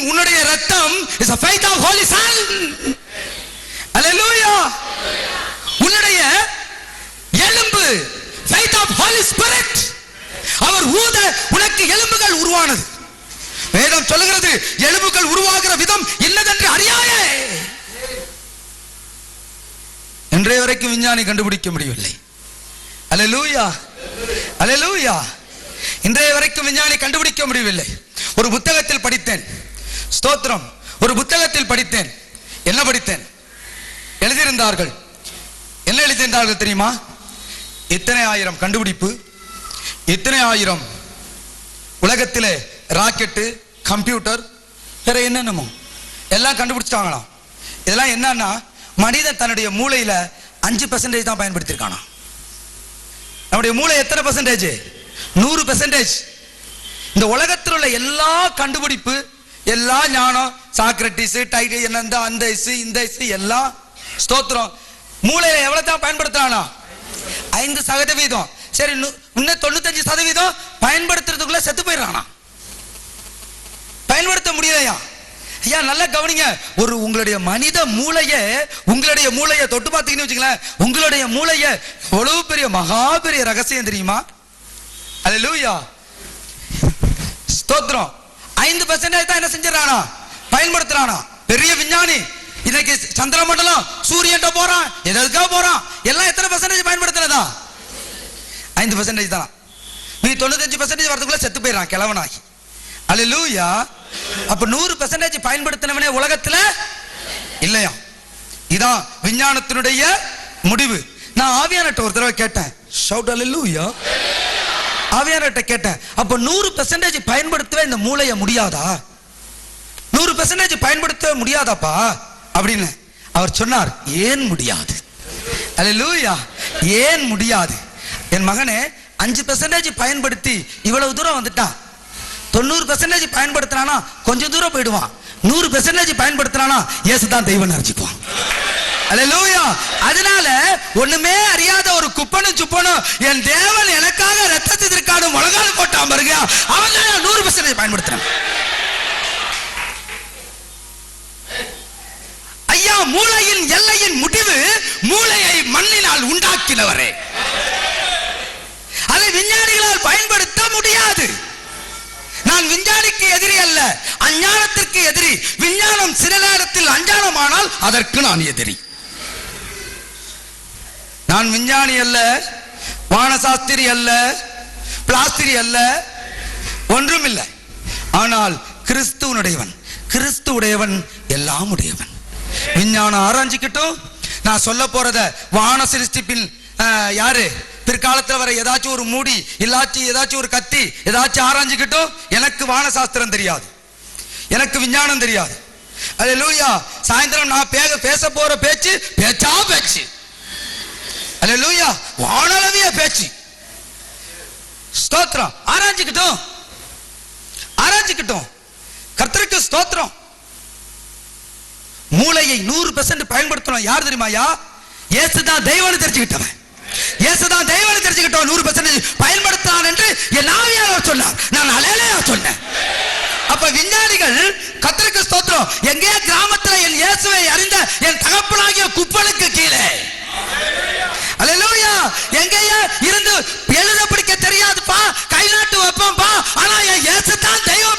உன்னுடைய ரத்தம் is a faith of holy son. Hallelujah. உன்னுடைய எலும்பு faith of holy spirit. அவர் ஊத உனக்கு எலும்புகள் உருவானது. வேதம் சொல்லுகிறது எலும்புகள் உருவாகிற விதம் என்னதென்று அறியாயே. இன்றைய வரைக்கும் விஞ்ஞானி கண்டுபிடிக்க முடியவில்லை. அல்லேலூயா, அல்லேலூயா. இன்றைய வரைக்கும் விஞ்ஞானி கண்டுபிடிக்க முடியவில்லை. ஒரு புத்தகத்தில் படித்தேன், ஸ்தோத்திரம், ஒரு புத்தகத்தில் படித்தேன். என்ன படித்தேன்? எழுதியிருந்தார்கள். என்ன எழுதியிருந்தார்கள் தெரியுமா? இத்தனை ஆயிரம் கண்டுபிடிப்பு, இத்தனை ஆயிரம் உலகத்திலே ராக்கெட்டு, கம்ப்யூட்டர், வேற என்னென்னமோ எல்லாம் கண்டுபிடிச்சிட்டாங்களாம். இதெல்லாம் என்னன்னா மனிதன் தன்னுடைய மூளையில 5% தான் பயன்படுத்தியிருக்கானா. நம்முடைய மூளை எத்தனை பர்சன்டேஜ்? 100%. இந்த உலகத்தில் உள்ள எல்லா கண்டுபிடிப்பு, எல்லா ஞானம், சாக்ரட்டிஸ், டைட், என்ன அந்த இசு இந்த இசு எல்லாம் ஸ்தோத்திரம் மூளையில எவ்வளவு தான் பயன்படுத்துறானா? 5%. சரி, இன்னும் 95% பயன்படுத்துறதுக்குள்ள செத்து போயிடறானா, பயன்படுத்த முடியலையா? ஐயா நல்லா கவனிங்க. உங்களுடைய மனித மூளையை, உங்களுடைய மூளையை தொட்டு பார்த்தீங்கன்னு வச்சுங்களேன், உங்களுடைய மூளையை எவ்வளவு பெரிய மகா பெரிய ரகசியம் தெரியுமா? அல்லேலூயா, ஸ்தோத்திரம். 5% தான் என்ன செஞ்சிடறானா? பயன்படுத்துறானா. பெரிய விஞ்ஞானி இன்னைக்கு சந்திர மண்டலம், சூரியன் போறான், எதுக்காக போறான், எல்லாம் எத்தனை பர்சன்டேஜ் பயன்படுத்துறதா? 5% தான். நீ 95% வரதுக்குள்ள செத்து போயிடறான் கிழவனாகி. அல்லேலூயா. அப்ப 100% பயன்படுத்தினவனே உலகத்துல இல்லையா? இதான் விஞ்ஞானத்தினுடைய முடிவு. நான் ஆவியானட்ட ஒரு தடவை கேட்டேன், ஷவுட் அல்லேலூயா. ஆவியானட்ட கேட்டேன், அப்ப 100% பயன்படுத்தவே இந்த மூளைய முடியாதா? 100% பயன்படுத்த முடியாதாப்பா அப்படின்னு அவர் சொன்னார். ஏன் முடியாது? அல்லேலூயா. ஏன் முடியாது? என் மகனே 5% பயன்படுத்தி இவ்வளவு தூரம் வந்துட்டான். 90% பயன்படுத்தினானா கொஞ்சம் தூரம் போயிடுவான். 100% பயன்படுத்தினானா இயேசு தான் தெய்வம் நினைச்சுக்குவான். அல்லேலூயா. அதனால ஒண்ணுமே அறியாத ஒரு குப்பனும் சுப்பனும் என் தேவன் எனக்காக ரத்தத்திற்கான முழங்கால் போட்டான் பாருங்க, அவன் 100% பயன்படுத்துறான். ஐயா, மூளையின் எல்லையின் முடிவு மூளையை மண்ணினால் உண்டாக்கினவரே. அதை விஞ்ஞானிகளால் பயன்படுத்த முடியாது. நான் விஞ்ஞானிக்கு எதிரி அல்ல, அஞ்ஞானத்திற்கு எதிரி. விஞ்ஞானம் சில நேரத்தில் அஞ்ஞானமானால் அதற்கு நான் எதிரி. நான் விஞ்ஞானி அல்ல, வானசாஸ்திரி அல்ல, பிளாஸ்திரி அல்ல, ஒன்றும் இல்லை. ஆனால் கிறிஸ்துவனுடையவன், கிறிஸ்துவுடையவன் எல்லாம் உடையவன். விஞ்ஞானம் ஆராய்ச்சிக்கிட்டும். நான் சொல்ல போறத வான சிருஷ்டிப்பின் யாரு பிற்காலத்தில் வர ஏதாச்சும் ஒரு மூடி இல்லாச்சி ஏதாச்சும் ஒரு கத்தி ஏதாச்சும் ஆராய்ச்சிக்கிட்டும். எனக்கு வான சாஸ்திரம் தெரியாது, எனக்கு விஞ்ஞானம் தெரியாது. அல்லேலூயா. சாயந்தரம் நான் பேச போற பேச்சு பேச்சா பேச்சு. அல்லேலூயா. வானளவிய பேச்சு. ஸ்தோத்திரம். ஆராய்ச்சிக்கிட்டும், ஆராய்ச்சிக்கிட்டும். கர்த்தருக்கு ஸ்தோத்திரம். மூளையை 100% பயன்படுத்தணும். யார் தெரியுமாயா? இயேசுதான் தெய்வம்னு தெரிஞ்சுக்கிட்டவன். இயேசுதான் தெய்வம்னு தெரிஞ்சுக்கிட்டவன் 100% பயன்படுத்தான் என்று என் ஆவியானவர் சொன்னார். நான் அல்லேலூயா சொன்னேன். அப்ப விஞ்ஞானிகள் கர்த்தருக்கு ஸ்தோத்திரம். எங்கே கிராமத்தில் என் இயேசுவை அறிந்த என் தகப்பனாகிய குப்பனுக்கு கீழே, அல்லேலூயா, எங்கேயா இருந்து எழுத படிக்க தெரியாதுப்பா, கை நாட்டு வைப்போம்ப்பா, ஆனா என் இயேசு தான் தெய்வம்.